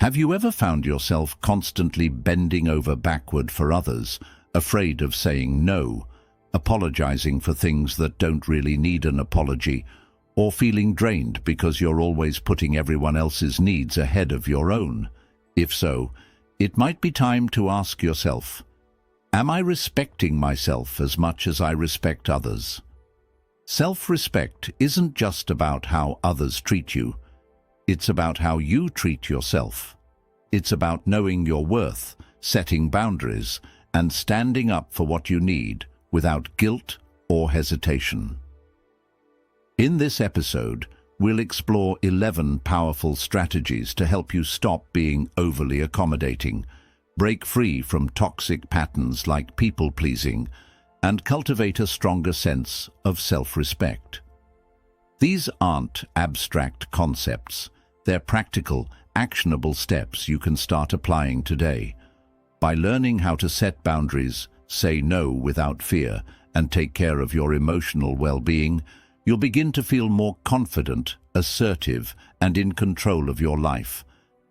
Have you ever found yourself constantly bending over backward for others, afraid of saying no, apologizing for things that don't really need an apology, or feeling drained because you're always putting everyone else's needs ahead of your own? If so, it might be time to ask yourself, am I respecting myself as much as I respect others? Self-respect isn't just about how others treat you. It's about how you treat yourself. It's about knowing your worth, setting boundaries, and standing up for what you need without guilt or hesitation. In this episode, we'll explore 11 powerful strategies to help you stop being overly accommodating, break free from toxic patterns like people-pleasing, and cultivate a stronger sense of self-respect. These aren't abstract concepts. They're practical, actionable steps you can start applying today. By learning how to set boundaries, say no without fear, and take care of your emotional well-being, you'll begin to feel more confident, assertive, and in control of your life.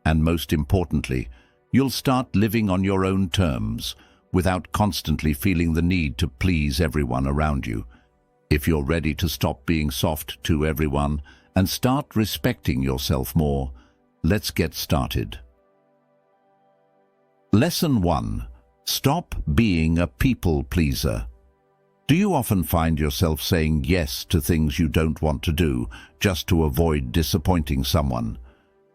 And most importantly, you'll start living on your own terms, without constantly feeling the need to please everyone around you. If you're ready to stop being soft to everyone and start respecting yourself more, let's get started. Lesson 1. Stop being a people pleaser. Do you often find yourself saying yes to things you don't want to do just to avoid disappointing someone?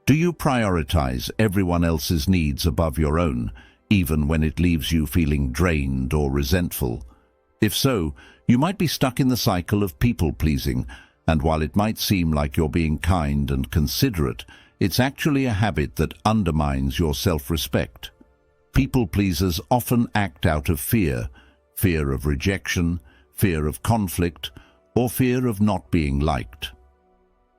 Do you prioritize everyone else's needs above your own, even when it leaves you feeling drained or resentful? If so, you might be stuck in the cycle of people-pleasing, and while it might seem like you're being kind and considerate, it's actually a habit that undermines your self-respect. People-pleasers often act out of fear of rejection, fear of conflict, or fear of not being liked.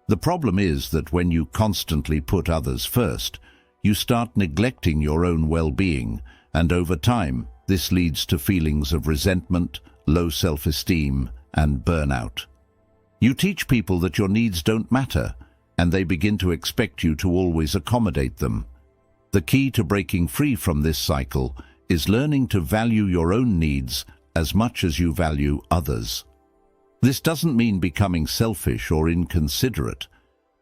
The problem is that when you constantly put others first, you start neglecting your own well-being, and over time, this leads to feelings of resentment, low self-esteem, and burnout. You teach people that your needs don't matter, and they begin to expect you to always accommodate them. The key to breaking free from this cycle is learning to value your own needs as much as you value others. This doesn't mean becoming selfish or inconsiderate.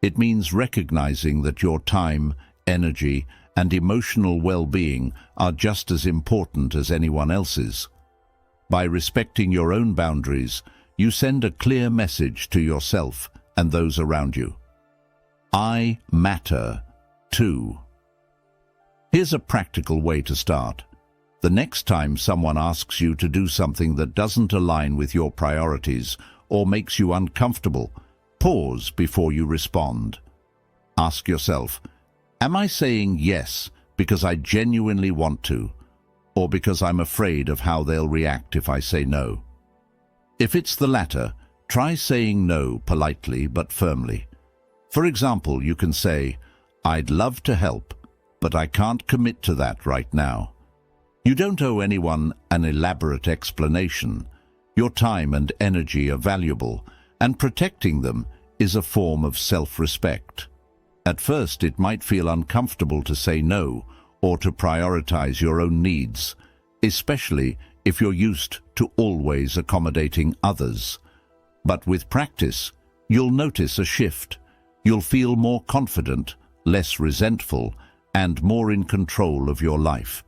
It means recognizing that your time, energy, and emotional well-being are just as important as anyone else's. By respecting your own boundaries, you send a clear message to yourself and those around you. I matter too. Here's a practical way to start. The next time someone asks you to do something that doesn't align with your priorities or makes you uncomfortable, pause before you respond. Ask yourself, am I saying yes because I genuinely want to, or because I'm afraid of how they'll react if I say no? If it's the latter, try saying no politely but firmly. For example, you can say, I'd love to help, but I can't commit to that right now. You don't owe anyone an elaborate explanation. Your time and energy are valuable, and protecting them is a form of self-respect. At first, it might feel uncomfortable to say no or to prioritize your own needs, especially if you're used to always accommodating others. But with practice, you'll notice a shift. You'll feel more confident, less resentful, and more in control of your life.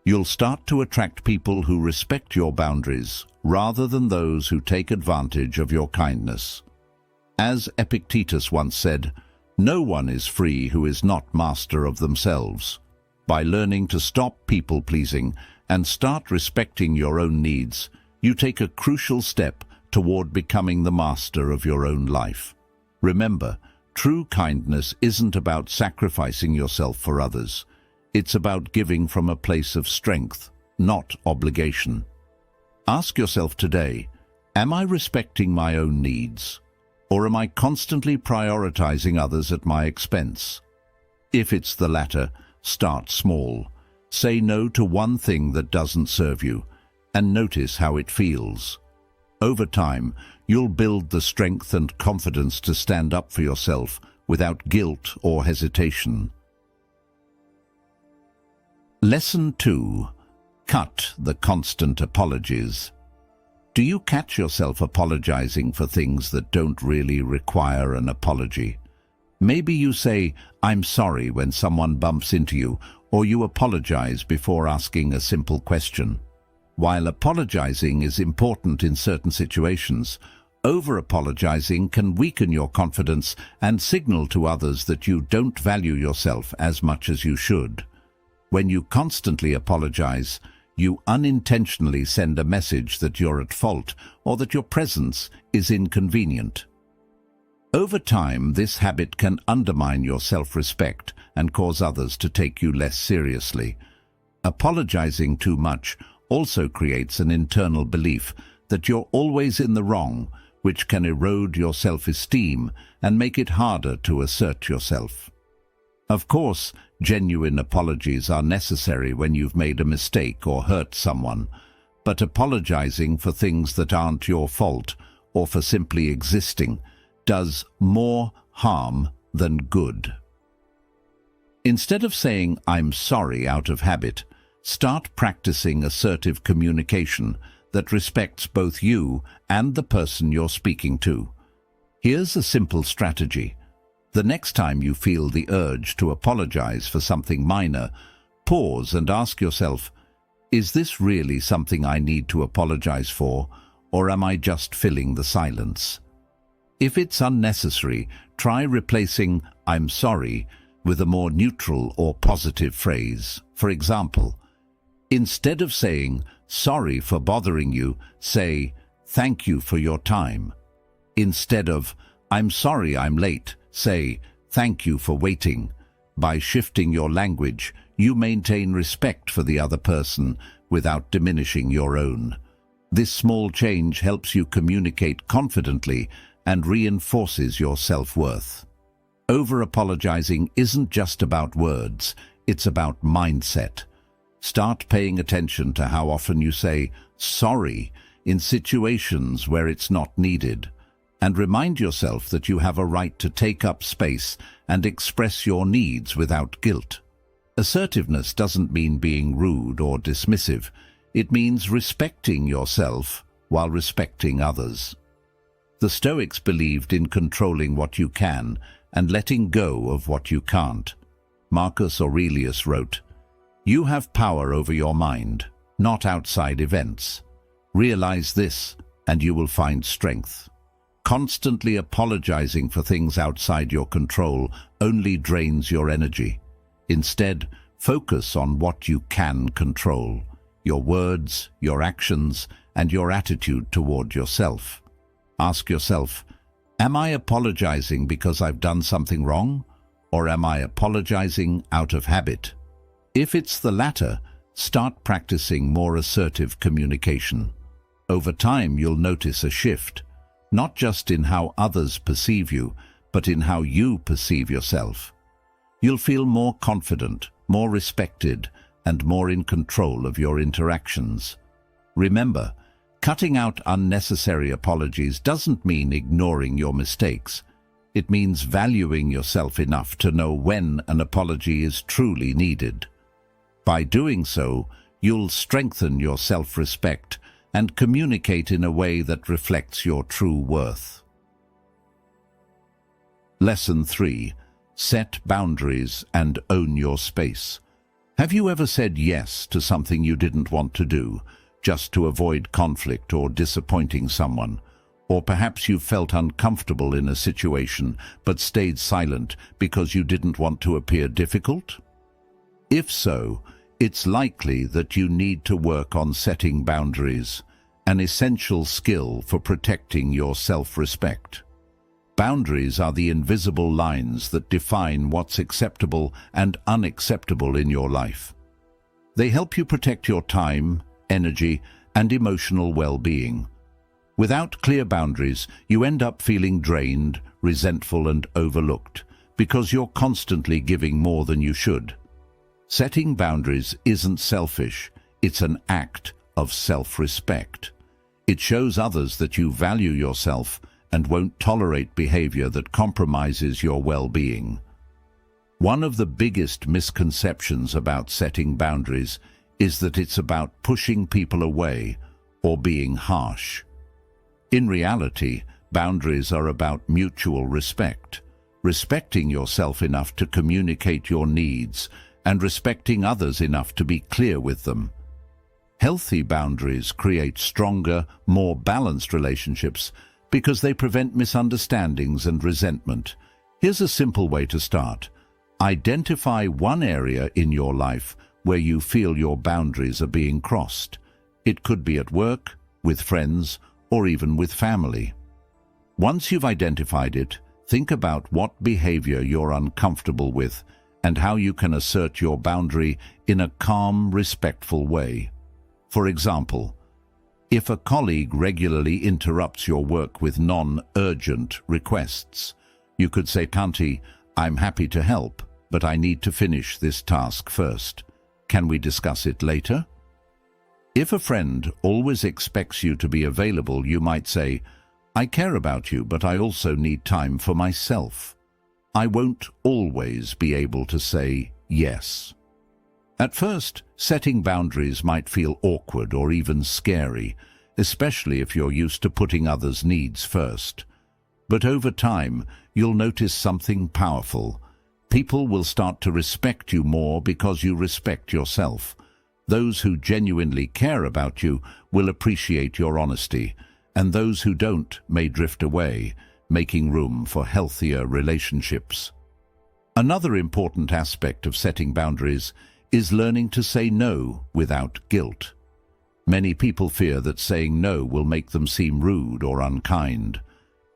You'll start to attract people who respect your boundaries rather than those who take advantage of your kindness. As Epictetus once said, no one is free who is not master of themselves. By learning to stop people-pleasing and start respecting your own needs, you take a crucial step toward becoming the master of your own life. Remember, true kindness isn't about sacrificing yourself for others. It's about giving from a place of strength, not obligation. Ask yourself today, am I respecting my own needs? Or am I constantly prioritizing others at my expense? If it's the latter, start small. Say no to one thing that doesn't serve you, and notice how it feels. Over time, you'll build the strength and confidence to stand up for yourself without guilt or hesitation. Lesson 2. Cut the constant apologies. Do you catch yourself apologizing for things that don't really require an apology? Maybe you say, "I'm sorry," when someone bumps into you, or you apologize before asking a simple question. While apologizing is important in certain situations, over-apologizing can weaken your confidence and signal to others that you don't value yourself as much as you should. When you constantly apologize, you unintentionally send a message that you're at fault or that your presence is inconvenient. Over time, this habit can undermine your self-respect and cause others to take you less seriously. Apologizing too much also creates an internal belief that you're always in the wrong, which can erode your self-esteem and make it harder to assert yourself. Of course, genuine apologies are necessary when you've made a mistake or hurt someone, but apologizing for things that aren't your fault or for simply existing does more harm than good. Instead of saying "I'm sorry" out of habit, start practicing assertive communication that respects both you and the person you're speaking to. Here's a simple strategy. The next time you feel the urge to apologize for something minor, pause and ask yourself, "Is this really something I need to apologize for, or am I just filling the silence?" If it's unnecessary, try replacing "I'm sorry" with a more neutral or positive phrase. For example, instead of saying "Sorry for bothering you," say "Thank you for your time." Instead of "I'm sorry I'm late," say "Thank you for waiting." By shifting your language, you maintain respect for the other person without diminishing your own. This small change helps you communicate confidently and reinforces your self-worth. Over-apologizing isn't just about words, it's about mindset. Start paying attention to how often you say "sorry" in situations where it's not needed, and remind yourself that you have a right to take up space and express your needs without guilt. Assertiveness doesn't mean being rude or dismissive. It means respecting yourself while respecting others. The Stoics believed in controlling what you can and letting go of what you can't. Marcus Aurelius wrote, "You have power over your mind, not outside events. Realize this, and you will find strength." Constantly apologizing for things outside your control only drains your energy. Instead, focus on what you can control: your words, your actions, and your attitude toward yourself. Ask yourself, am I apologizing because I've done something wrong, or am I apologizing out of habit? If it's the latter, start practicing more assertive communication. Over time, you'll notice a shift, not just in how others perceive you, but in how you perceive yourself. You'll feel more confident, more respected, and more in control of your interactions. Remember, cutting out unnecessary apologies doesn't mean ignoring your mistakes. It means valuing yourself enough to know when an apology is truly needed. By doing so, you'll strengthen your self-respect and communicate in a way that reflects your true worth. Lesson 3. Set boundaries and own your space. Have you ever said yes to something you didn't want to do, just to avoid conflict or disappointing someone? Or perhaps you felt uncomfortable in a situation but stayed silent because you didn't want to appear difficult? If so, it's likely that you need to work on setting boundaries, an essential skill for protecting your self-respect. Boundaries are the invisible lines that define what's acceptable and unacceptable in your life. They help you protect your time, energy, and emotional well-being. Without clear boundaries, you end up feeling drained, resentful, and overlooked because you're constantly giving more than you should. Setting boundaries isn't selfish, it's an act of self-respect. It shows others that you value yourself and won't tolerate behavior that compromises your well-being. One of the biggest misconceptions about setting boundaries is that it's about pushing people away or being harsh. In reality, boundaries are about mutual respect, respecting yourself enough to communicate your needs and respecting others enough to be clear with them. Healthy boundaries create stronger, more balanced relationships because they prevent misunderstandings and resentment. Here's a simple way to start. Identify one area in your life where you feel your boundaries are being crossed. It could be at work, with friends, or even with family. Once you've identified it, think about what behavior you're uncomfortable with and how you can assert your boundary in a calm, respectful way. For example, if a colleague regularly interrupts your work with non-urgent requests, you could say, "Kanti, I'm happy to help, but I need to finish this task first. Can we discuss it later?" If a friend always expects you to be available, you might say, "I care about you, but I also need time for myself. I won't always be able to say yes." At first, setting boundaries might feel awkward or even scary, especially if you're used to putting others' needs first. But over time, you'll notice something powerful. People will start to respect you more because you respect yourself. Those who genuinely care about you will appreciate your honesty, and those who don't may drift away, making room for healthier relationships. Another important aspect of setting boundaries is learning to say no without guilt. Many people fear that saying no will make them seem rude or unkind.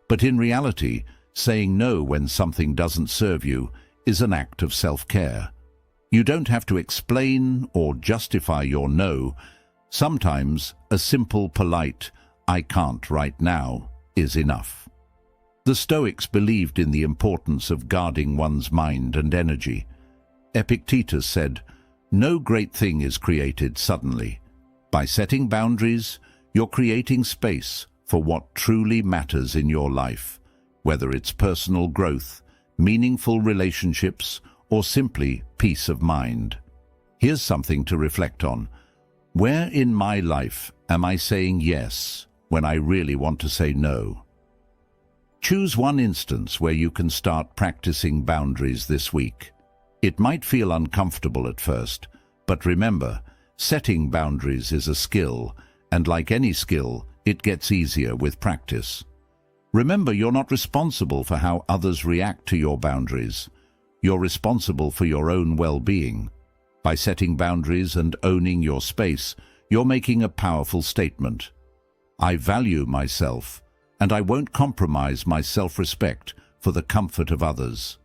But in reality, saying no when something doesn't serve you is an act of self-care. You don't have to explain or justify your no. Sometimes a simple, polite, "I can't right now," is enough. The Stoics believed in the importance of guarding one's mind and energy. Epictetus said, "No great thing is created suddenly. By setting boundaries, you're creating space for what truly matters in your life, whether it's personal growth, meaningful relationships, or simply peace of mind." Here's something to reflect on. Where in my life am I saying yes when I really want to say no? Choose one instance where you can start practicing boundaries this week. It might feel uncomfortable at first, but remember, setting boundaries is a skill, and like any skill, it gets easier with practice. Remember, you're not responsible for how others react to your boundaries. You're responsible for your own well-being. By setting boundaries and owning your space, you're making a powerful statement. I value myself, and I won't compromise my self-respect for the comfort of others.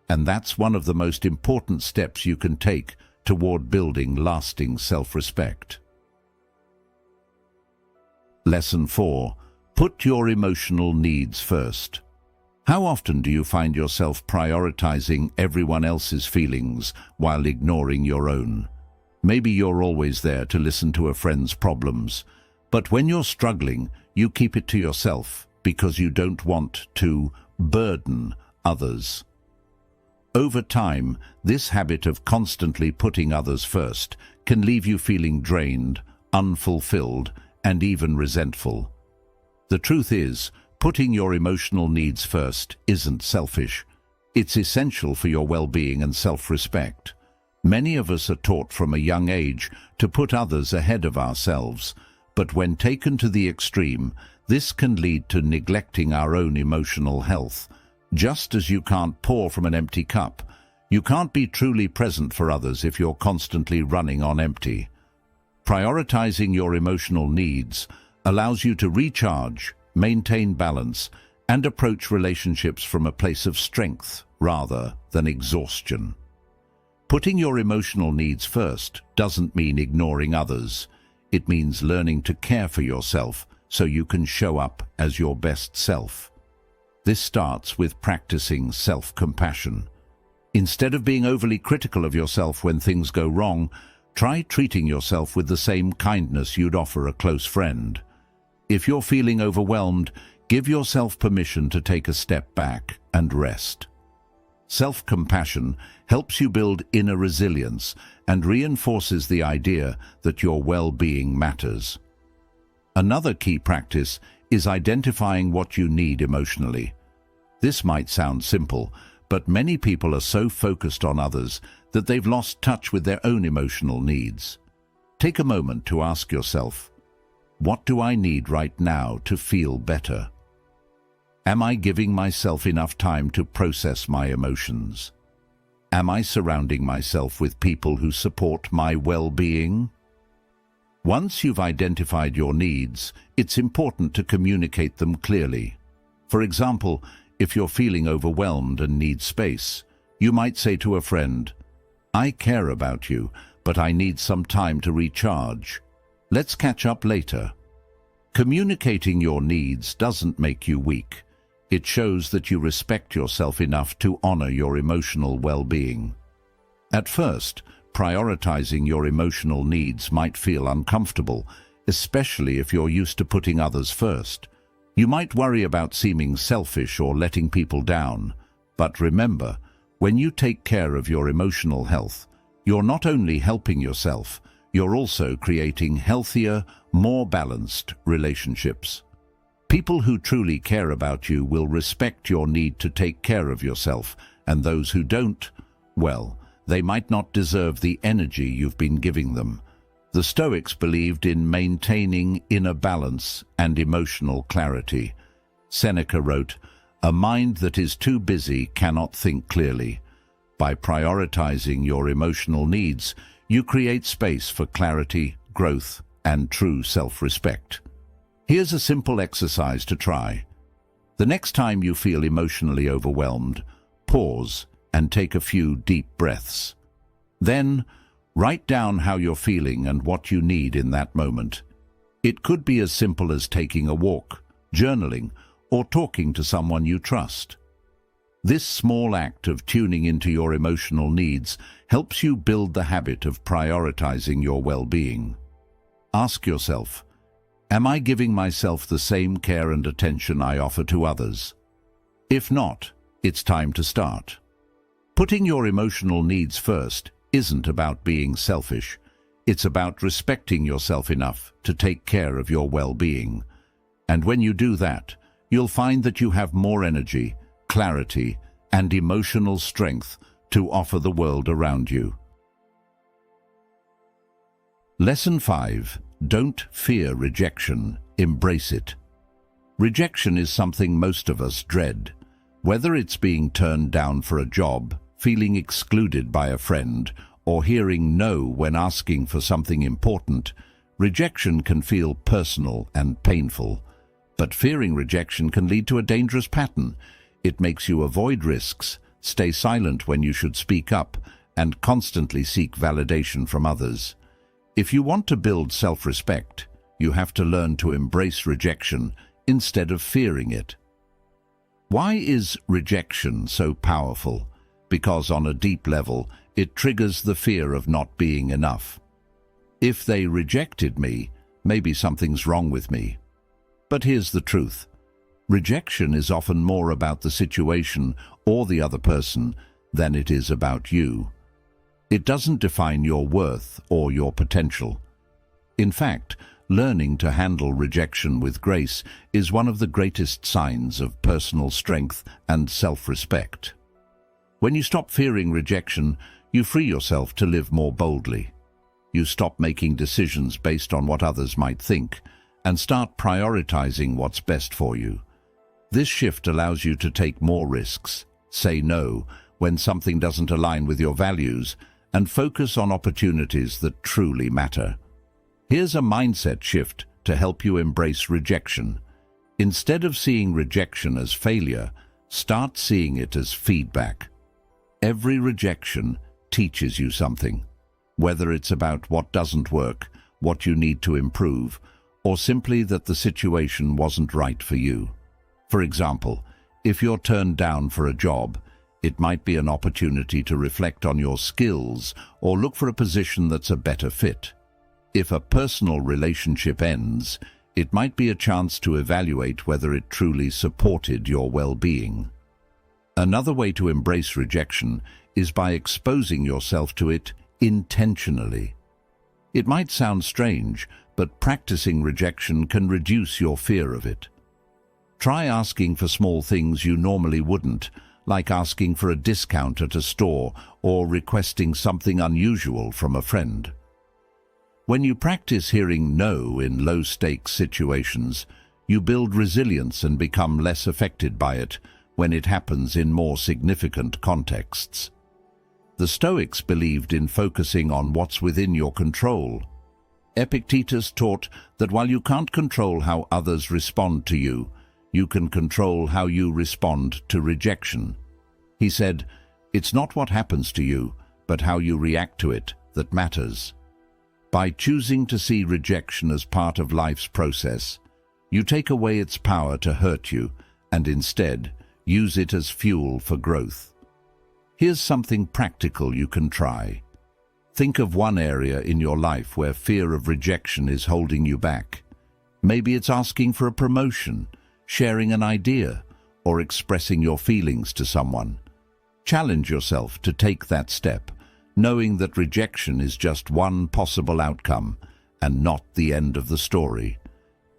And that's one of the most important steps you can take toward building lasting self-respect. Lesson 4. Put your emotional needs first. How often do you find yourself prioritizing everyone else's feelings while ignoring your own? Maybe you're always there to listen to a friend's problems, but when you're struggling, you keep it to yourself because you don't want to burden others. Over time, this habit of constantly putting others first can leave you feeling drained, unfulfilled, and even resentful. The truth is, putting your emotional needs first isn't selfish. It's essential for your well-being and self-respect. Many of us are taught from a young age to put others ahead of ourselves, but when taken to the extreme, this can lead to neglecting our own emotional health. Just as you can't pour from an empty cup, you can't be truly present for others if you're constantly running on empty. Prioritizing your emotional needs allows you to recharge, maintain balance, and approach relationships from a place of strength rather than exhaustion. Putting your emotional needs first doesn't mean ignoring others. It means learning to care for yourself so you can show up as your best self. This starts with practicing self-compassion. Instead of being overly critical of yourself when things go wrong, try treating yourself with the same kindness you'd offer a close friend. If you're feeling overwhelmed, give yourself permission to take a step back and rest. Self-compassion helps you build inner resilience and reinforces the idea that your well-being matters. Another key practice is identifying what you need emotionally. This might sound simple, but many people are so focused on others that they've lost touch with their own emotional needs. Take a moment to ask yourself, what do I need right now to feel better? Am I giving myself enough time to process my emotions? Am I surrounding myself with people who support my well-being? Once you've identified your needs, it's important to communicate them clearly. For example, if you're feeling overwhelmed and need space, you might say to a friend, "I care about you, but I need some time to recharge. Let's catch up later." Communicating your needs doesn't make you weak. It shows that you respect yourself enough to honor your emotional well-being. At first, prioritizing your emotional needs might feel uncomfortable, especially if you're used to putting others first. You might worry about seeming selfish or letting people down. But remember, when you take care of your emotional health, you're not only helping yourself, you're also creating healthier, more balanced relationships. People who truly care about you will respect your need to take care of yourself, and those who don't, well, they might not deserve the energy you've been giving them. The Stoics believed in maintaining inner balance and emotional clarity. Seneca wrote, "A mind that is too busy cannot think clearly." By prioritizing your emotional needs, you create space for clarity, growth, and true self-respect. Here's a simple exercise to try. The next time you feel emotionally overwhelmed, pause and take a few deep breaths. Then, write down how you're feeling and what you need in that moment. It could be as simple as taking a walk, journaling, or talking to someone you trust. This small act of tuning into your emotional needs helps you build the habit of prioritizing your well-being. Ask yourself, am I giving myself the same care and attention I offer to others? If not, it's time to start. Putting your emotional needs first isn't about being selfish. It's about respecting yourself enough to take care of your well-being. And when you do that, you'll find that you have more energy, clarity, and emotional strength to offer the world around you. Lesson 5. Don't fear rejection, embrace it. Rejection is something most of us dread. Whether it's being turned down for a job, feeling excluded by a friend, or hearing no when asking for something important, rejection can feel personal and painful. But fearing rejection can lead to a dangerous pattern. It makes you avoid risks, stay silent when you should speak up, and constantly seek validation from others. If you want to build self-respect, you have to learn to embrace rejection instead of fearing it. Why is rejection so powerful? Because on a deep level, it triggers the fear of not being enough. If they rejected me, maybe something's wrong with me. But here's the truth. Rejection is often more about the situation or the other person than it is about you. It doesn't define your worth or your potential. In fact, learning to handle rejection with grace is one of the greatest signs of personal strength and self-respect. When you stop fearing rejection, you free yourself to live more boldly. You stop making decisions based on what others might think and start prioritizing what's best for you. This shift allows you to take more risks, say no when something doesn't align with your values, and focus on opportunities that truly matter. Here's a mindset shift to help you embrace rejection. Instead of seeing rejection as failure, start seeing it as feedback. Every rejection teaches you something, whether it's about what doesn't work, what you need to improve, or simply that the situation wasn't right for you. For example, if you're turned down for a job, it might be an opportunity to reflect on your skills or look for a position that's a better fit. If a personal relationship ends, it might be a chance to evaluate whether it truly supported your well-being. Another way to embrace rejection is by exposing yourself to it intentionally. It might sound strange, but practicing rejection can reduce your fear of it. Try asking for small things you normally wouldn't, like asking for a discount at a store or requesting something unusual from a friend. When you practice hearing no in low-stakes situations, you build resilience and become less affected by it when it happens in more significant contexts. The Stoics believed in focusing on what's within your control. Epictetus taught that while you can't control how others respond to you, you can control how you respond to rejection. He said, "It's not what happens to you, but how you react to it that matters." By choosing to see rejection as part of life's process, you take away its power to hurt you and instead use it as fuel for growth. Here's something practical you can try. Think of one area in your life where fear of rejection is holding you back. Maybe it's asking for a promotion, sharing an idea, or expressing your feelings to someone. Challenge yourself to take that step, knowing that rejection is just one possible outcome and not the end of the story.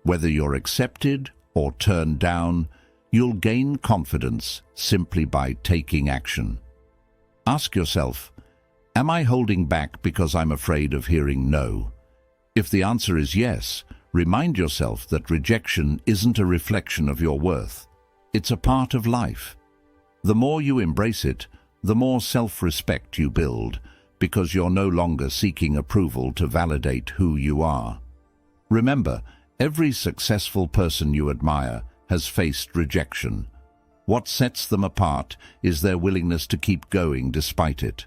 Whether you're accepted or turned down, you'll gain confidence simply by taking action. Ask yourself, am I holding back because I'm afraid of hearing no? If the answer is yes, remind yourself that rejection isn't a reflection of your worth. It's a part of life. The more you embrace it, the more self-respect you build, because you're no longer seeking approval to validate who you are. Remember, every successful person you admire has faced rejection. What sets them apart is their willingness to keep going despite it.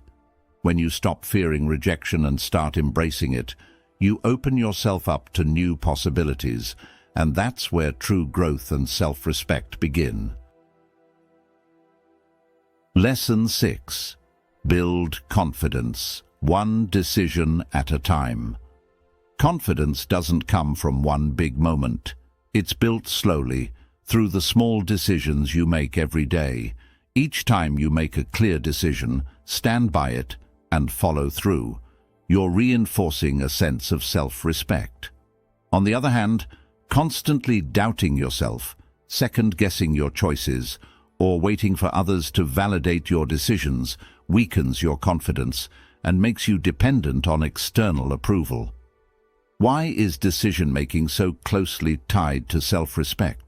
When you stop fearing rejection and start embracing it, you open yourself up to new possibilities, and that's where true growth and self-respect begin. Lesson 6. Build confidence, one decision at a time. Confidence doesn't come from one big moment. It's built slowly, through the small decisions you make every day. Each time you make a clear decision, stand by it, and follow through. You're reinforcing a sense of self-respect. On the other hand, constantly doubting yourself, second-guessing your choices, or waiting for others to validate your decisions weakens your confidence and makes you dependent on external approval. Why is decision-making so closely tied to self-respect?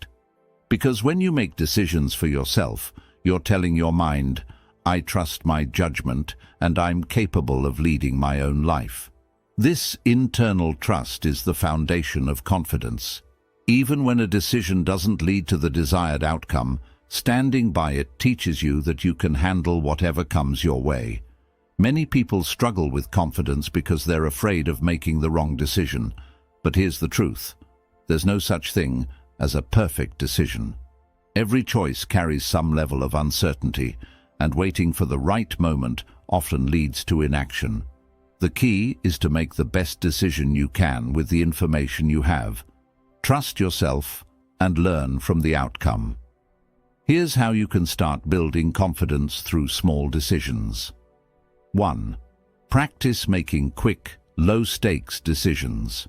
Because when you make decisions for yourself, you're telling your mind, "I trust my judgment and I'm capable of leading my own life." This internal trust is the foundation of confidence. Even when a decision doesn't lead to the desired outcome, standing by it teaches you that you can handle whatever comes your way. Many people struggle with confidence because they're afraid of making the wrong decision. But here's the truth. There's no such thing as a perfect decision. Every choice carries some level of uncertainty, and waiting for the right moment often leads to inaction. The key is to make the best decision you can with the information you have. Trust yourself and learn from the outcome. Here's how you can start building confidence through small decisions. 1. Practice making quick, low-stakes decisions.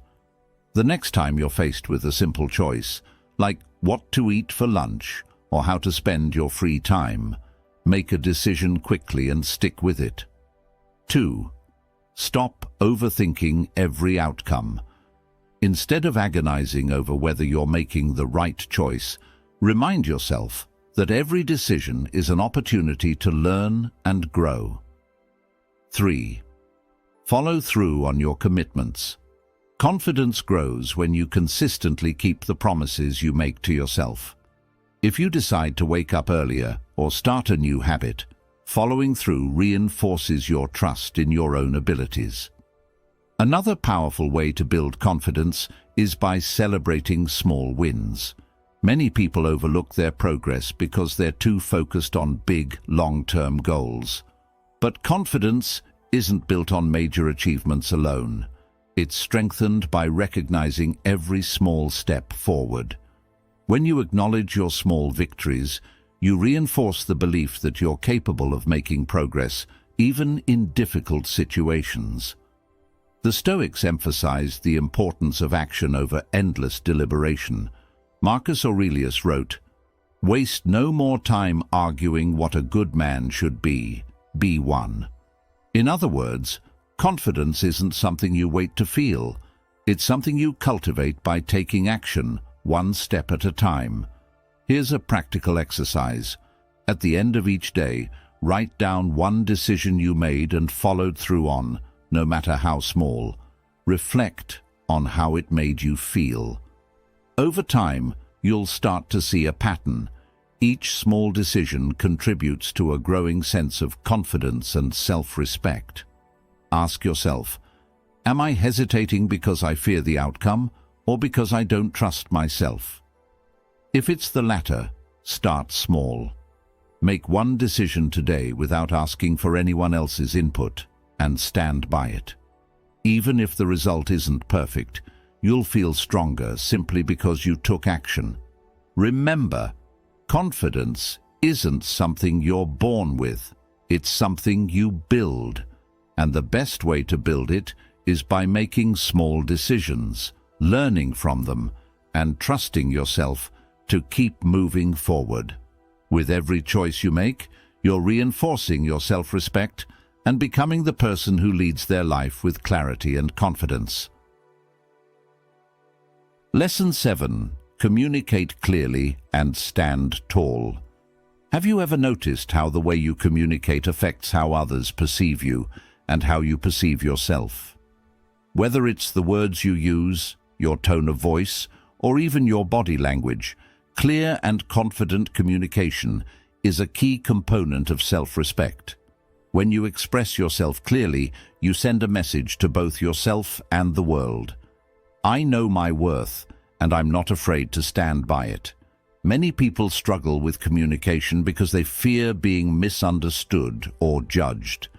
The next time you're faced with a simple choice, like what to eat for lunch or how to spend your free time, make a decision quickly and stick with it. 2. Stop overthinking every outcome. Instead of agonizing over whether you're making the right choice, remind yourself that every decision is an opportunity to learn and grow. 3. Follow through on your commitments. Confidence grows when you consistently keep the promises you make to yourself. If you decide to wake up earlier or start a new habit, following through reinforces your trust in your own abilities. Another powerful way to build confidence is by celebrating small wins. Many people overlook their progress because they're too focused on big, long-term goals. But confidence isn't built on major achievements alone. It's strengthened by recognizing every small step forward. When you acknowledge your small victories, you reinforce the belief that you're capable of making progress, even in difficult situations. The Stoics emphasized the importance of action over endless deliberation. Marcus Aurelius wrote, "Waste no more time arguing what a good man should be one." In other words, confidence isn't something you wait to feel. It's something you cultivate by taking action, one step at a time. Here's a practical exercise. At the end of each day, write down one decision you made and followed through on, no matter how small. Reflect on how it made you feel. Over time, you'll start to see a pattern. Each small decision contributes to a growing sense of confidence and self-respect. Ask yourself, am I hesitating because I fear the outcome or because I don't trust myself? If it's the latter, start small. Make one decision today without asking for anyone else's input and stand by it. Even if the result isn't perfect, you'll feel stronger simply because you took action. Remember, confidence isn't something you're born with. It's something you build. And the best way to build it is by making small decisions, learning from them, and trusting yourself to keep moving forward. With every choice you make, you're reinforcing your self-respect and becoming the person who leads their life with clarity and confidence. Lesson 7. Communicate clearly and stand tall. Have you ever noticed how the way you communicate affects how others perceive you and how you perceive yourself? Whether it's the words you use, your tone of voice, or even your body language, clear and confident communication is a key component of self-respect. When you express yourself clearly, you send a message to both yourself and the world. I know my worth, and I'm not afraid to stand by it. Many people struggle with communication because they fear being misunderstood or judged.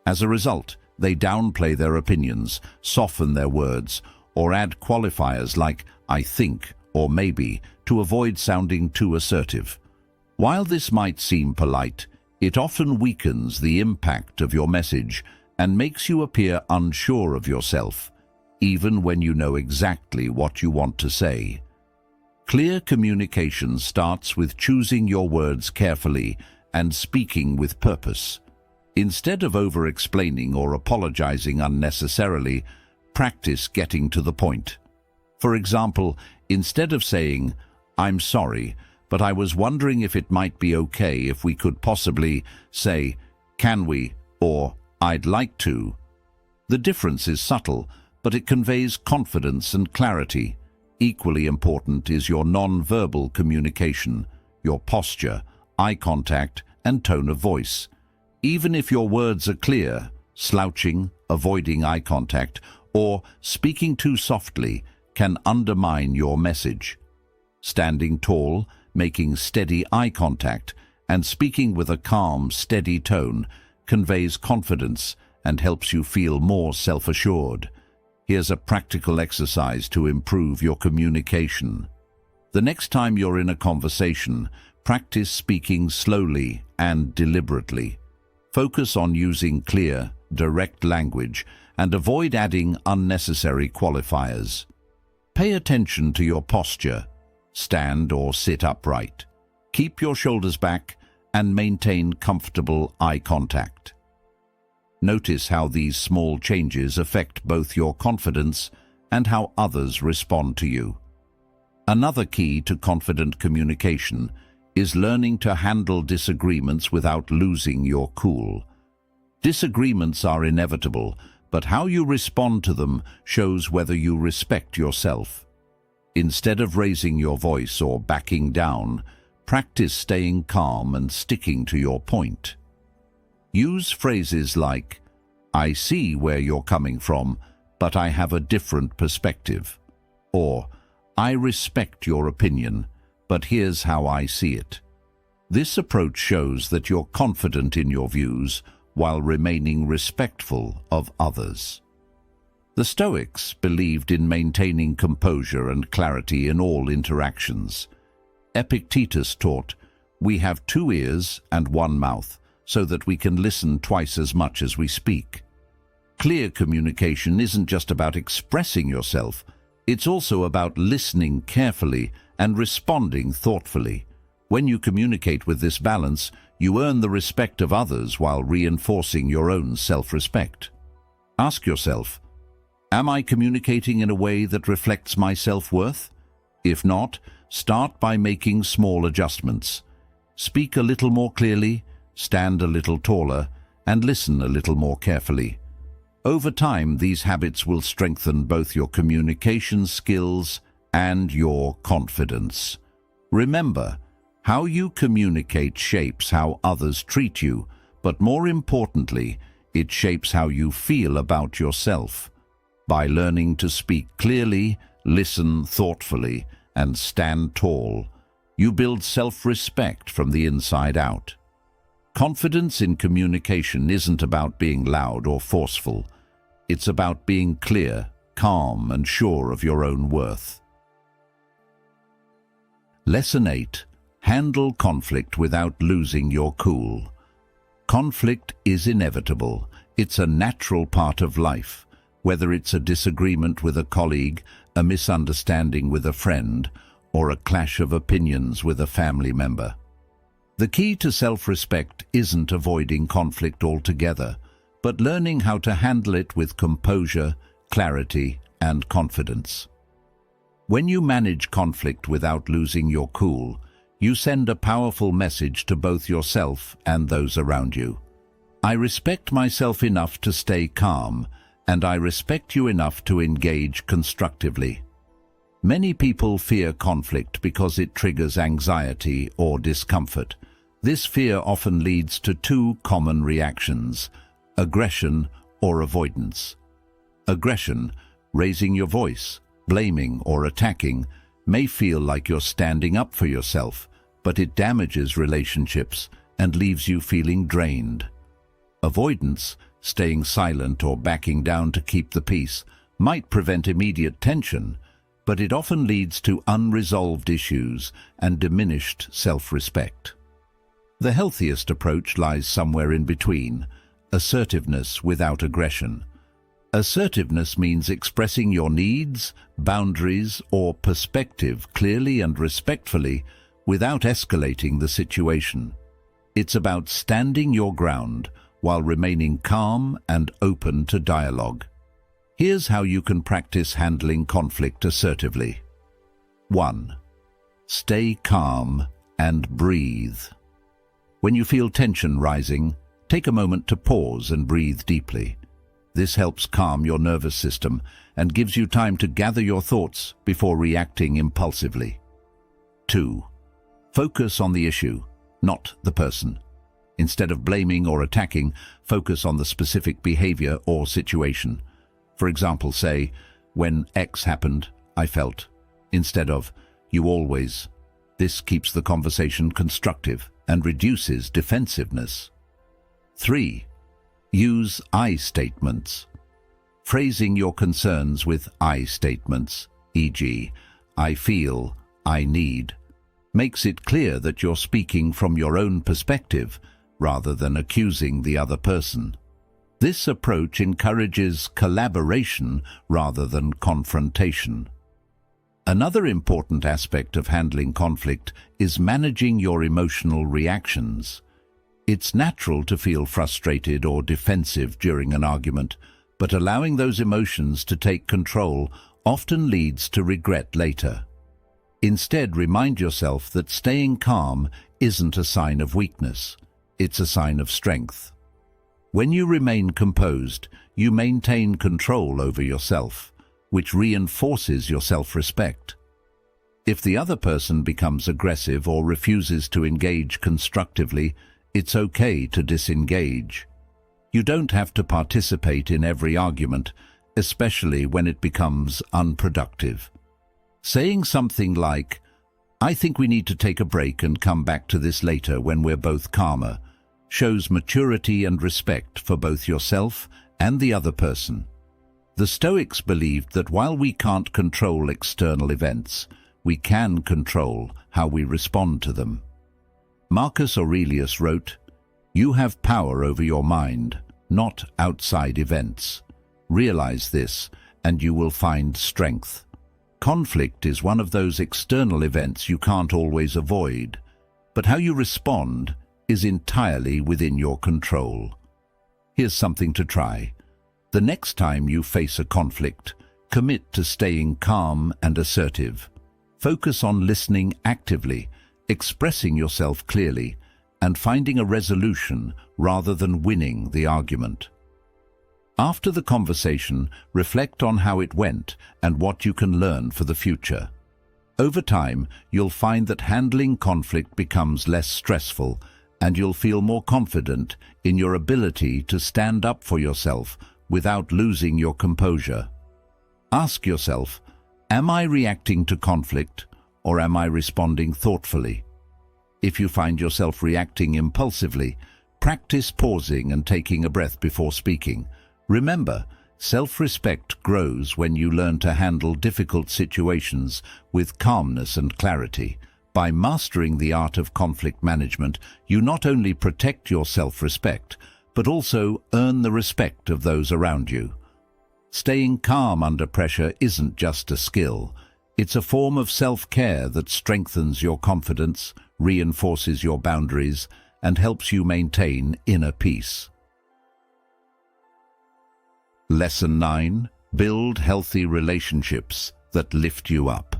As a result, they downplay their opinions, soften their words, or add qualifiers like "I think" or "maybe" to avoid sounding too assertive. While this might seem polite, it often weakens the impact of your message and makes you appear unsure of yourself, even when you know exactly what you want to say. Clear communication starts with choosing your words carefully and speaking with purpose. Instead of over-explaining or apologizing unnecessarily, practice getting to the point. For example, instead of saying, "I'm sorry, but I was wondering if it might be okay if we could possibly," say, "Can we?" or "I'd like to." The difference is subtle, but it conveys confidence and clarity. Equally important is your non-verbal communication, your posture, eye contact, and tone of voice. Even if your words are clear, slouching, avoiding eye contact, or speaking too softly can undermine your message. Standing tall, making steady eye contact, and speaking with a calm, steady tone conveys confidence and helps you feel more self-assured. Here's a practical exercise to improve your communication. The next time you're in a conversation, practice speaking slowly and deliberately. Focus on using clear, direct language and avoid adding unnecessary qualifiers. Pay attention to your posture. Stand or sit upright. Keep your shoulders back and maintain comfortable eye contact. Notice how these small changes affect both your confidence and how others respond to you. Another key to confident communication is learning to handle disagreements without losing your cool. Disagreements are inevitable, but how you respond to them shows whether you respect yourself. Instead of raising your voice or backing down, practice staying calm and sticking to your point. Use phrases like, "I see where you're coming from, but I have a different perspective," or "I respect your opinion, but here's how I see it." This approach shows that you're confident in your views while remaining respectful of others. The Stoics believed in maintaining composure and clarity in all interactions. Epictetus taught, We have 2 ears and 1 mouth, so that we can listen twice as much as we speak. Clear communication isn't just about expressing yourself, it's also about listening carefully and responding thoughtfully. When you communicate with this balance, you earn the respect of others while reinforcing your own self-respect. Ask yourself, am I communicating in a way that reflects my self-worth? If not, start by making small adjustments. Speak a little more clearly, stand a little taller, and listen a little more carefully. Over time, these habits will strengthen both your communication skills and your confidence. Remember, how you communicate shapes how others treat you, but more importantly, it shapes how you feel about yourself. By learning to speak clearly, listen thoughtfully, and stand tall, you build self-respect from the inside out. Confidence in communication isn't about being loud or forceful. It's about being clear, calm, and sure of your own worth. Lesson 8. Handle conflict without losing your cool. Conflict is inevitable. It's a natural part of life, whether it's a disagreement with a colleague, a misunderstanding with a friend, or a clash of opinions with a family member. The key to self-respect isn't avoiding conflict altogether, but learning how to handle it with composure, clarity, and confidence. When you manage conflict without losing your cool, you send a powerful message to both yourself and those around you. I respect myself enough to stay calm, and I respect you enough to engage constructively. Many people fear conflict because it triggers anxiety or discomfort. This fear often leads to 2 common reactions: aggression or avoidance. Aggression, raising your voice, blaming or attacking, may feel like you're standing up for yourself, but it damages relationships and leaves you feeling drained. Avoidance, staying silent or backing down to keep the peace, might prevent immediate tension, but it often leads to unresolved issues and diminished self-respect. The healthiest approach lies somewhere in between: assertiveness without aggression. Assertiveness means expressing your needs, boundaries, or perspective clearly and respectfully without escalating the situation. It's about standing your ground while remaining calm and open to dialogue. Here's how you can practice handling conflict assertively. 1. Stay calm and breathe. When you feel tension rising, take a moment to pause and breathe deeply. This helps calm your nervous system and gives you time to gather your thoughts before reacting impulsively. 2. Focus on the issue, not the person. Instead of blaming or attacking, focus on the specific behavior or situation. For example, say, "When X happened, I felt," instead of "you always." This keeps the conversation constructive and reduces defensiveness. 3. Use I statements. Phrasing your concerns with I statements, e.g., "I feel," "I need," makes it clear that you're speaking from your own perspective rather than accusing the other person. This approach encourages collaboration rather than confrontation. Another important aspect of handling conflict is managing your emotional reactions. It's natural to feel frustrated or defensive during an argument, but allowing those emotions to take control often leads to regret later. Instead, remind yourself that staying calm isn't a sign of weakness, it's a sign of strength. When you remain composed, you maintain control over yourself, which reinforces your self-respect. If the other person becomes aggressive or refuses to engage constructively, it's okay to disengage. You don't have to participate in every argument, especially when it becomes unproductive. Saying something like, "I think we need to take a break and come back to this later when we're both calmer," shows maturity and respect for both yourself and the other person. The Stoics believed that while we can't control external events, we can control how we respond to them. Marcus Aurelius wrote, "You have power over your mind, not outside events. Realize this, and you will find strength." Conflict is one of those external events you can't always avoid, but how you respond is entirely within your control. Here's something to try. The next time you face a conflict, commit to staying calm and assertive. Focus on listening actively, expressing yourself clearly, and finding a resolution rather than winning the argument. After the conversation, reflect on how it went and what you can learn for the future. Over time, you'll find that handling conflict becomes less stressful, and you'll feel more confident in your ability to stand up for yourself without losing your composure. Ask yourself, am I reacting to conflict, or am I responding thoughtfully? If you find yourself reacting impulsively, practice pausing and taking a breath before speaking. Remember, self-respect grows when you learn to handle difficult situations with calmness and clarity. By mastering the art of conflict management, you not only protect your self-respect, but also earn the respect of those around you. Staying calm under pressure isn't just a skill. It's a form of self-care that strengthens your confidence, reinforces your boundaries, and helps you maintain inner peace. Lesson 9. Build healthy relationships that lift you up.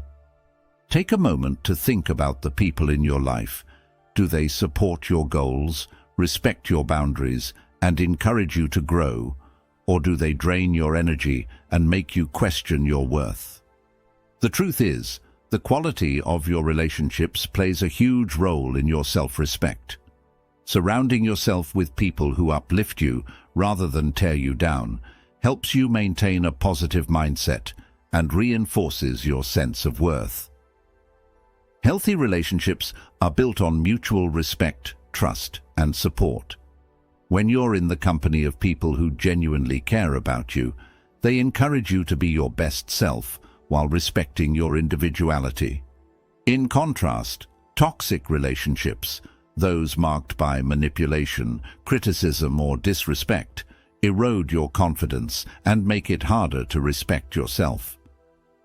Take a moment to think about the people in your life. Do they support your goals, respect your boundaries, and encourage you to grow? Or do they drain your energy and make you question your worth? The truth is, the quality of your relationships plays a huge role in your self-respect. Surrounding yourself with people who uplift you rather than tear you down helps you maintain a positive mindset and reinforces your sense of worth. Healthy relationships are built on mutual respect, trust, and support. When you're in the company of people who genuinely care about you, they encourage you to be your best self while respecting your individuality. In contrast, toxic relationships, those marked by manipulation, criticism, or disrespect, erode your confidence and make it harder to respect yourself.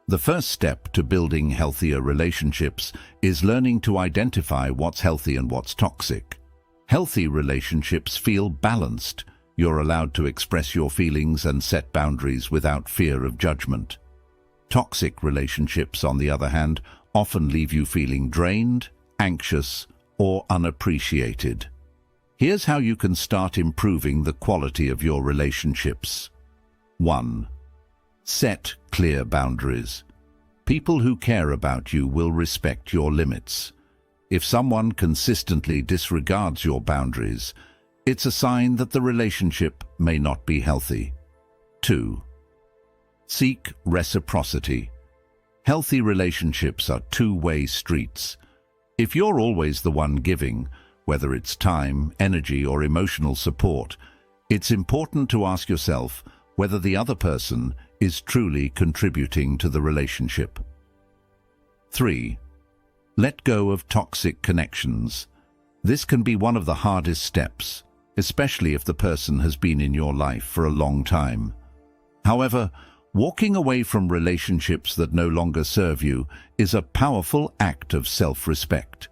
The first step to building healthier relationships is learning to identify what's healthy and what's toxic. Healthy relationships feel balanced. You're allowed to express your feelings and set boundaries without fear of judgment. Toxic relationships, on the other hand, often leave you feeling drained, anxious, or unappreciated. Here's how you can start improving the quality of your relationships. 1. Set clear boundaries. People who care about you will respect your limits. If someone consistently disregards your boundaries, it's a sign that the relationship may not be healthy. 2. Seek reciprocity. Healthy relationships are two-way streets. If you're always the one giving, whether it's time, energy, or emotional support, it's important to ask yourself whether the other person is truly contributing to the relationship. 3. Let go of toxic connections. This can be one of the hardest steps, especially if the person has been in your life for a long time. However, walking away from relationships that no longer serve you is a powerful act of self-respect.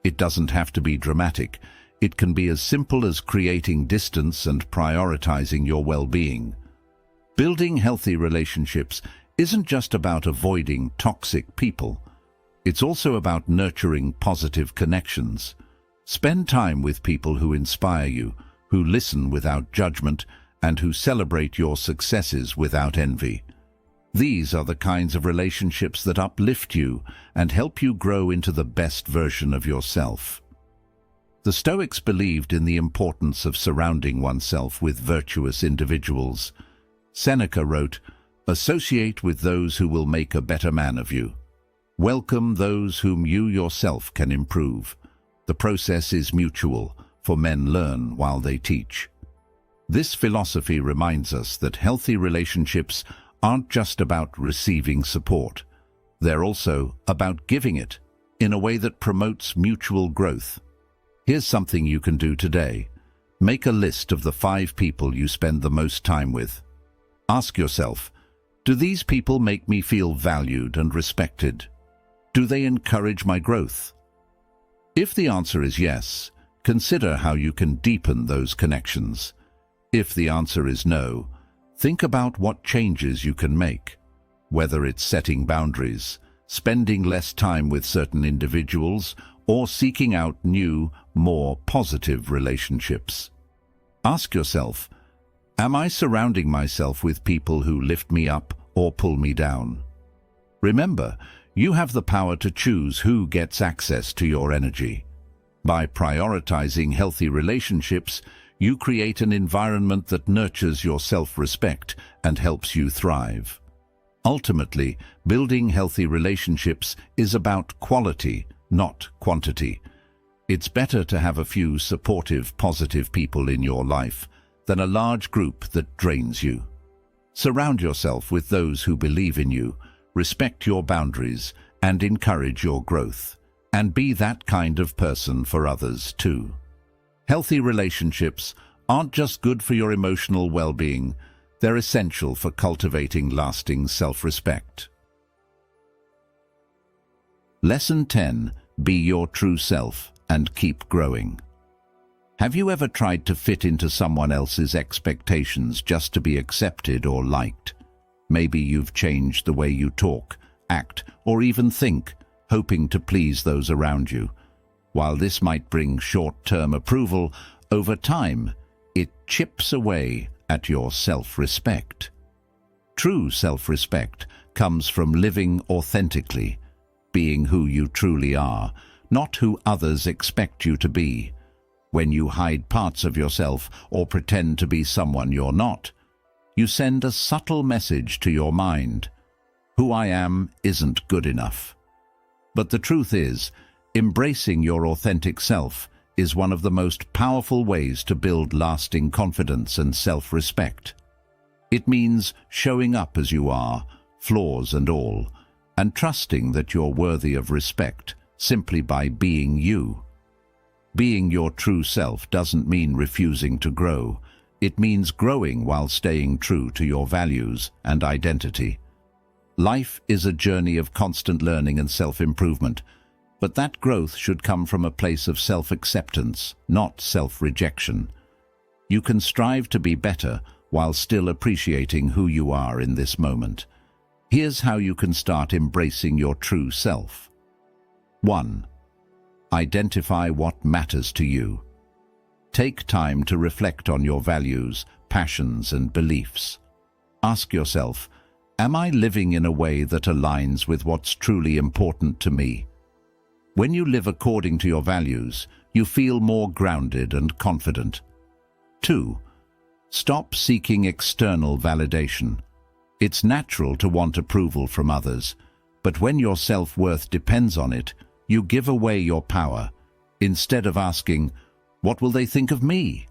It doesn't have to be dramatic. It can be as simple as creating distance and prioritizing your well-being. Building healthy relationships isn't just about avoiding toxic people. It's also about nurturing positive connections. Spend time with people who inspire you, who listen without judgment, and who celebrate your successes without envy. These are the kinds of relationships that uplift you and help you grow into the best version of yourself. The Stoics believed in the importance of surrounding oneself with virtuous individuals. Seneca wrote, "Associate with those who will make a better man of you. Welcome those whom you yourself can improve. The process is mutual, for men learn while they teach." This philosophy reminds us that healthy relationships aren't just about receiving support. They're also about giving it in a way that promotes mutual growth. Here's something you can do today. Make a list of the 5 people you spend the most time with. Ask yourself, do these people make me feel valued and respected? Do they encourage my growth? If the answer is yes, consider how you can deepen those connections. If the answer is no, think about what changes you can make, whether it's setting boundaries, spending less time with certain individuals, or seeking out new, more positive relationships. Ask yourself, am I surrounding myself with people who lift me up or pull me down? Remember, you have the power to choose who gets access to your energy. By prioritizing healthy relationships, you create an environment that nurtures your self-respect and helps you thrive. Ultimately, building healthy relationships is about quality, not quantity. It's better to have a few supportive, positive people in your life than a large group that drains you. Surround yourself with those who believe in you, respect your boundaries, and encourage your growth. And be that kind of person for others too. Healthy relationships aren't just good for your emotional well-being, they're essential for cultivating lasting self-respect. Lesson 10. Be your true self and keep growing. Have you ever tried to fit into someone else's expectations just to be accepted or liked? Maybe you've changed the way you talk, act, or even think, hoping to please those around you. While this might bring short-term approval, over time, it chips away at your self-respect. True self-respect comes from living authentically, being who you truly are, not who others expect you to be. When you hide parts of yourself or pretend to be someone you're not, you send a subtle message to your mind. Who I am isn't good enough. But the truth is, embracing your authentic self is one of the most powerful ways to build lasting confidence and self-respect. It means showing up as you are, flaws and all, and trusting that you're worthy of respect simply by being you. Being your true self doesn't mean refusing to grow. It means growing while staying true to your values and identity. Life is a journey of constant learning and self-improvement, but that growth should come from a place of self-acceptance, not self-rejection. You can strive to be better while still appreciating who you are in this moment. Here's how you can start embracing your true self. 1. Identify what matters to you. Take time to reflect on your values, passions, and beliefs. Ask yourself, am I living in a way that aligns with what's truly important to me? When you live according to your values, you feel more grounded and confident. 2. Stop seeking external validation. It's natural to want approval from others, but when your self-worth depends on it, you give away your power. Instead of asking, what will they think of me?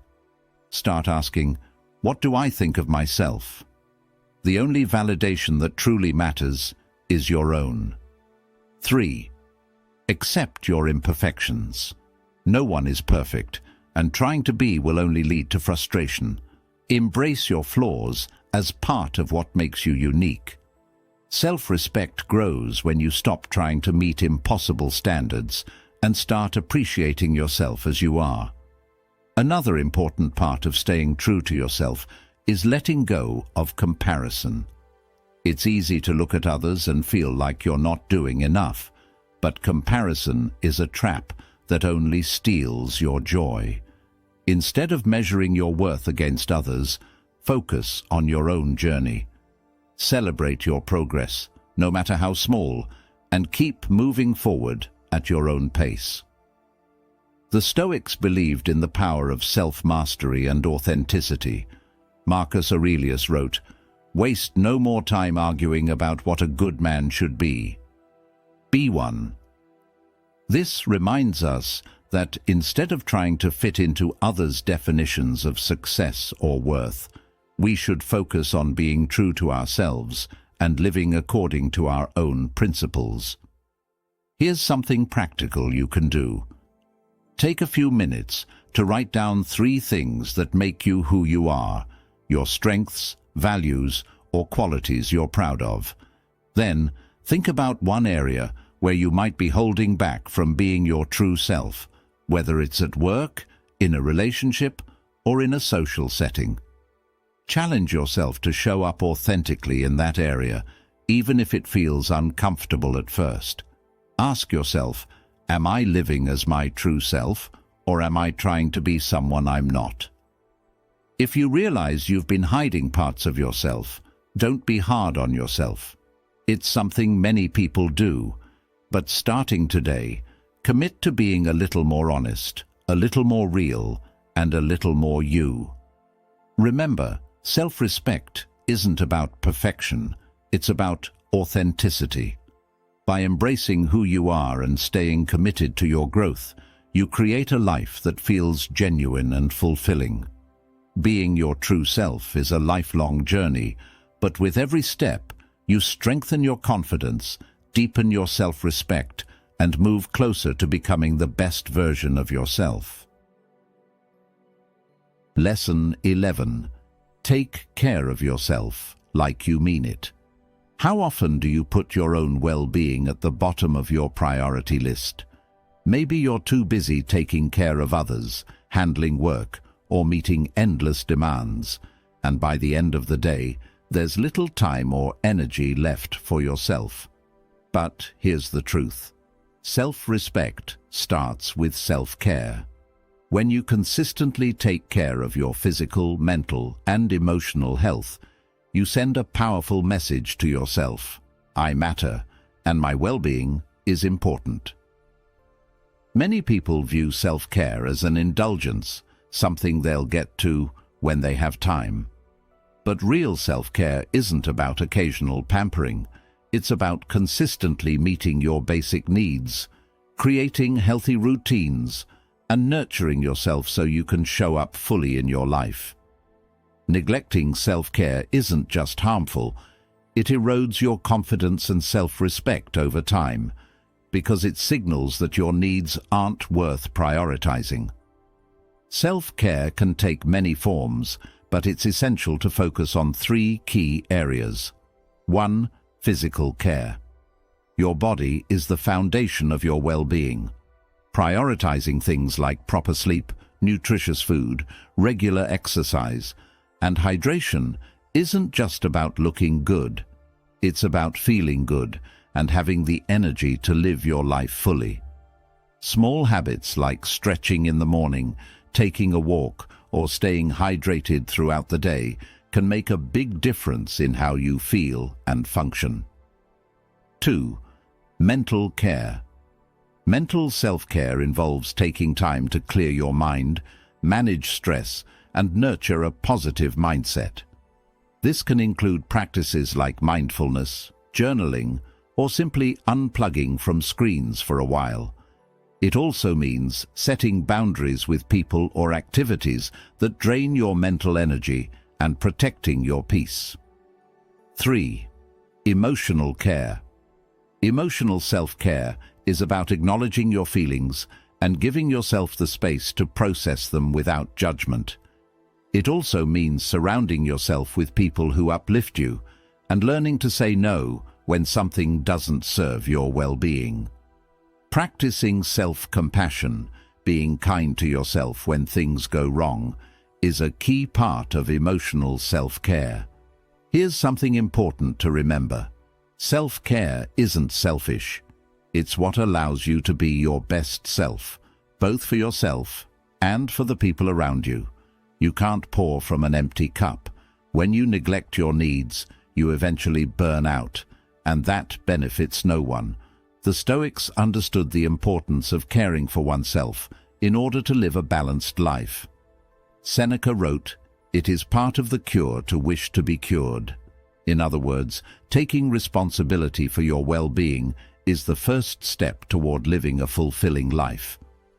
Start asking, what do I think of myself? The only validation that truly matters is your own. 3. Accept your imperfections. No one is perfect, and trying to be will only lead to frustration. Embrace your flaws as part of what makes you unique. Self-respect grows when you stop trying to meet impossible standards and start appreciating yourself as you are. Another important part of staying true to yourself is letting go of comparison. It's easy to look at others and feel like you're not doing enough, but comparison is a trap that only steals your joy. Instead of measuring your worth against others, focus on your own journey. Celebrate your progress, no matter how small, and keep moving forward at your own pace. The Stoics believed in the power of self-mastery and authenticity. Marcus Aurelius wrote, "Waste no more time arguing about what a good man should be. Be one." This reminds us that instead of trying to fit into others' definitions of success or worth, we should focus on being true to ourselves and living according to our own principles. Here's something practical you can do. Take a few minutes to write down 3 things that make you who you are, your strengths, values, or qualities you're proud of. Then, think about one area where you might be holding back from being your true self, whether it's at work, in a relationship, or in a social setting. Challenge yourself to show up authentically in that area, even if it feels uncomfortable at first. Ask yourself, am I living as my true self, or am I trying to be someone I'm not? If you realize you've been hiding parts of yourself, don't be hard on yourself. It's something many people do, but starting today, commit to being a little more honest, a little more real, and a little more you. Remember, self-respect isn't about perfection, it's about authenticity. By embracing who you are and staying committed to your growth, you create a life that feels genuine and fulfilling. Being your true self is a lifelong journey, but with every step, you strengthen your confidence, deepen your self-respect, and move closer to becoming the best version of yourself. Lesson 11. Take care of yourself like you mean it. How often do you put your own well-being at the bottom of your priority list? Maybe you're too busy taking care of others, handling work, or meeting endless demands, and by the end of the day, there's little time or energy left for yourself. But here's the truth. Self-respect starts with self-care. When you consistently take care of your physical, mental, and emotional health, you send a powerful message to yourself. I matter, and my well-being is important. Many people view self-care as an indulgence, something they'll get to when they have time. But real self-care isn't about occasional pampering. It's about consistently meeting your basic needs, creating healthy routines, and nurturing yourself so you can show up fully in your life. Neglecting self-care isn't just harmful, it erodes your confidence and self-respect over time, because it signals that your needs aren't worth prioritizing. Self-care can take many forms, but it's essential to focus on 3 key areas. 1. Physical care. Your body is the foundation of your well-being. Prioritizing things like proper sleep, nutritious food, regular exercise, and hydration isn't just about looking good. It's about feeling good and having the energy to live your life fully. Small habits like stretching in the morning, taking a walk, or staying hydrated throughout the day can make a big difference in how you feel and function. 2. Mental care. Mental self-care involves taking time to clear your mind, manage stress, and nurture a positive mindset. This can include practices like mindfulness, journaling, or simply unplugging from screens for a while. It also means setting boundaries with people or activities that drain your mental energy and protecting your peace. 3. Emotional care. Emotional self-care is about acknowledging your feelings and giving yourself the space to process them without judgment. It also means surrounding yourself with people who uplift you and learning to say no when something doesn't serve your well-being. Practicing self-compassion, being kind to yourself when things go wrong, is a key part of emotional self-care. Here's something important to remember. Self-care isn't selfish. It's what allows you to be your best self, both for yourself and for the people around you. You can't pour from an empty cup. When you neglect your needs, you eventually burn out, and that benefits no one. The Stoics understood the importance of caring for oneself in order to live a balanced life. Seneca wrote, "It is part of the cure to wish to be cured." In other words, taking responsibility for your well-being is the first step toward living a fulfilling life.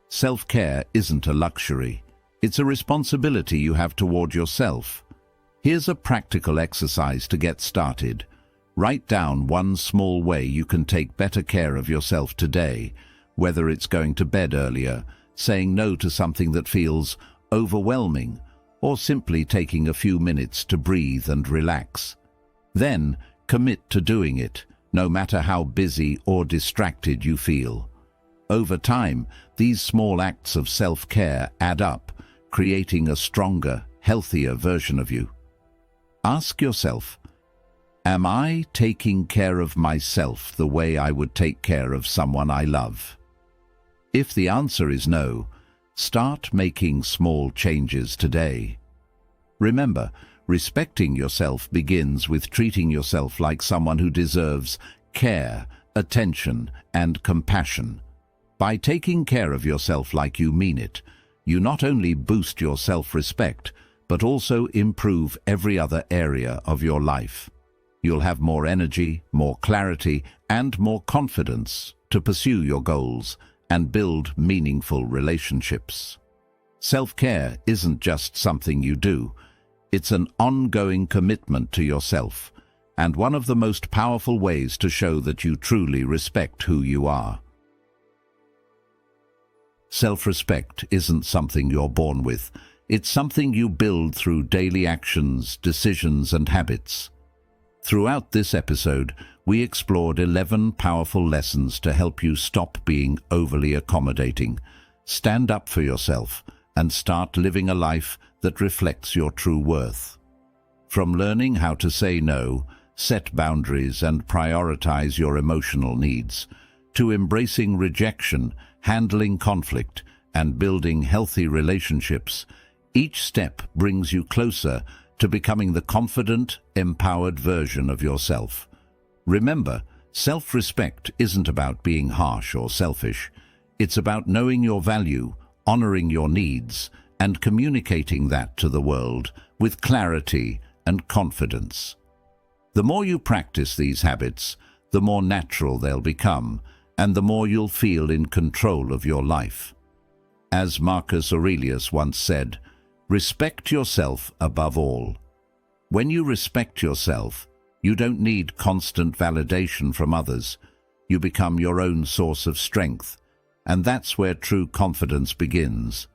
Self-care isn't a luxury. It's a responsibility you have toward yourself. Here's a practical exercise to get started. Write down one small way you can take better care of yourself today, whether it's going to bed earlier, saying no to something that feels overwhelming, or simply taking a few minutes to breathe and relax. Then, commit to doing it, no matter how busy or distracted you feel. Over time, these small acts of self-care add up, creating a stronger, healthier version of you. Ask yourself, am I taking care of myself the way I would take care of someone I love? If the answer is no, start making small changes today. Remember, respecting yourself begins with treating yourself like someone who deserves care, attention, and compassion. By taking care of yourself like you mean it, you not only boost your self-respect, but also improve every other area of your life. You'll have more energy, more clarity, and more confidence to pursue your goals and build meaningful relationships. Self-care isn't just something you do. It's an ongoing commitment to yourself, and one of the most powerful ways to show that you truly respect who you are. Self-respect isn't something you're born with. It's something you build through daily actions, decisions, and habits. Throughout this episode, we explored 11 powerful lessons to help you stop being overly accommodating, stand up for yourself, and start living a life that reflects your true worth. From learning how to say no, set boundaries, and prioritize your emotional needs, to embracing rejection, handling conflict, and building healthy relationships, each step brings you closer to becoming the confident, empowered version of yourself. Remember, self-respect isn't about being harsh or selfish. It's about knowing your value, honoring your needs, and communicating that to the world with clarity and confidence. The more you practice these habits, the more natural they'll become, and the more you'll feel in control of your life. As Marcus Aurelius once said, respect yourself above all. When you respect yourself, you don't need constant validation from others. You become your own source of strength, and that's where true confidence begins.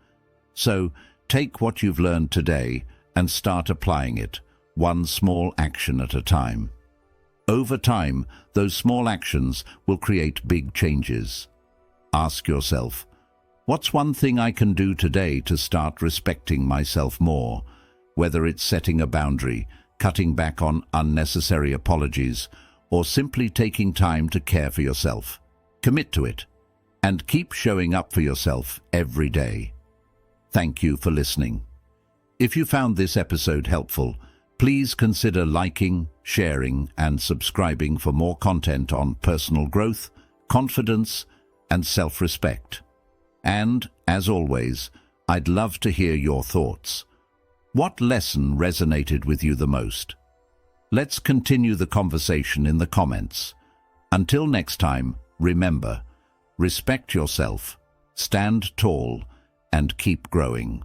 So, take what you've learned today and start applying it, one small action at a time. Over time, those small actions will create big changes. Ask yourself, what's one thing I can do today to start respecting myself more? Whether it's setting a boundary, cutting back on unnecessary apologies, or simply taking time to care for yourself. Commit to it, and keep showing up for yourself every day. Thank you for listening. If you found this episode helpful, please consider liking, sharing, and subscribing for more content on personal growth, confidence, and self-respect. And, as always, I'd love to hear your thoughts. What lesson resonated with you the most? Let's continue the conversation in the comments. Until next time, remember, respect yourself, stand tall, and keep growing.